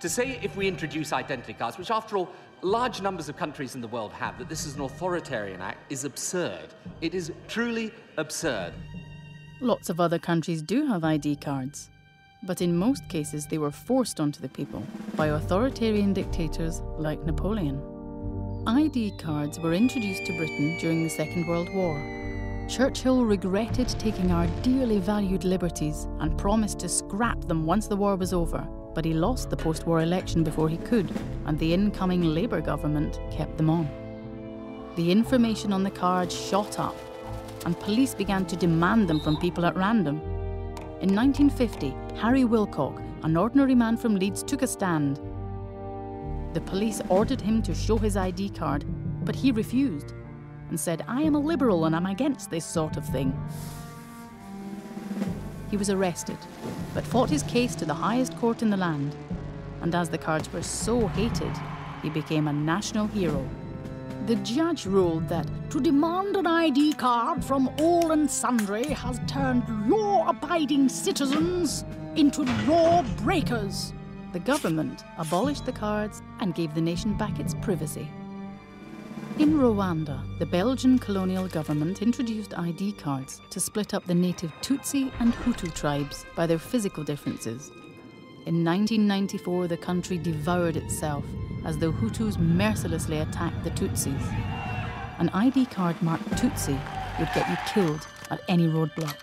To say if we introduce identity cards, which after all, large numbers of countries in the world have, that this is an authoritarian act is absurd. It is truly absurd. Lots of other countries do have ID cards, but in most cases they were forced onto the people by authoritarian dictators like Napoleon. ID cards were introduced to Britain during the Second World War. Churchill regretted taking our dearly valued liberties and promised to scrap them once the war was over, but he lost the post-war election before he could, and the incoming Labour government kept them on. The information on the cards shot up, and police began to demand them from people at random. In 1950, Harry Wilcock, an ordinary man from Leeds, took a stand. The police ordered him to show his ID card, but he refused and said, "I am a Liberal and I'm against this sort of thing." He was arrested, but fought his case to the highest court in the land. And as the cards were so hated, he became a national hero. The judge ruled that to demand an ID card from all and sundry has turned law-abiding citizens into law-breakers. The government abolished the cards and gave the nation back its privacy. In Rwanda, the Belgian colonial government introduced ID cards to split up the native Tutsi and Hutu tribes by their physical differences. In 1994, the country devoured itself as the Hutus mercilessly attacked the Tutsis. An ID card marked Tutsi would get you killed at any roadblock.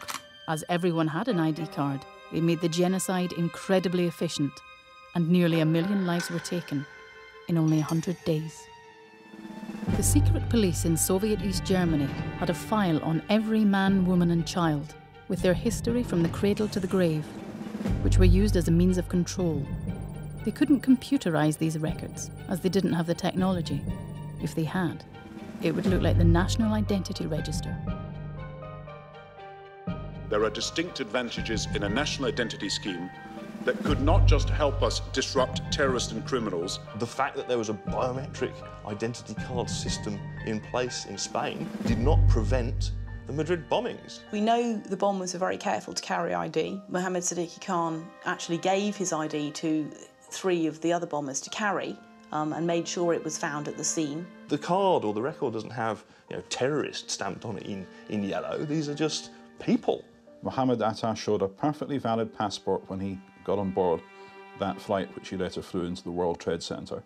As everyone had an ID card, it made the genocide incredibly efficient, and nearly 1 million lives were taken in only 100 days. The secret police in Soviet East Germany had a file on every man, woman and child, with their history from the cradle to the grave, which were used as a means of control. They couldn't computerize these records, as they didn't have the technology. If they had, it would look like the National Identity Register. There are distinct advantages in a national identity scheme that could not just help us disrupt terrorists and criminals. The fact that there was a biometric identity card system in place in Spain did not prevent the Madrid bombings. We know the bombers were very careful to carry ID. Mohammed Siddiqui Khan actually gave his ID to 3 of the other bombers to carry and made sure it was found at the scene. The card or the record doesn't have, terrorist stamped on it in yellow. These are just people. Mohammed Atta showed a perfectly valid passport when he got on board that flight, which he later flew into the World Trade Center.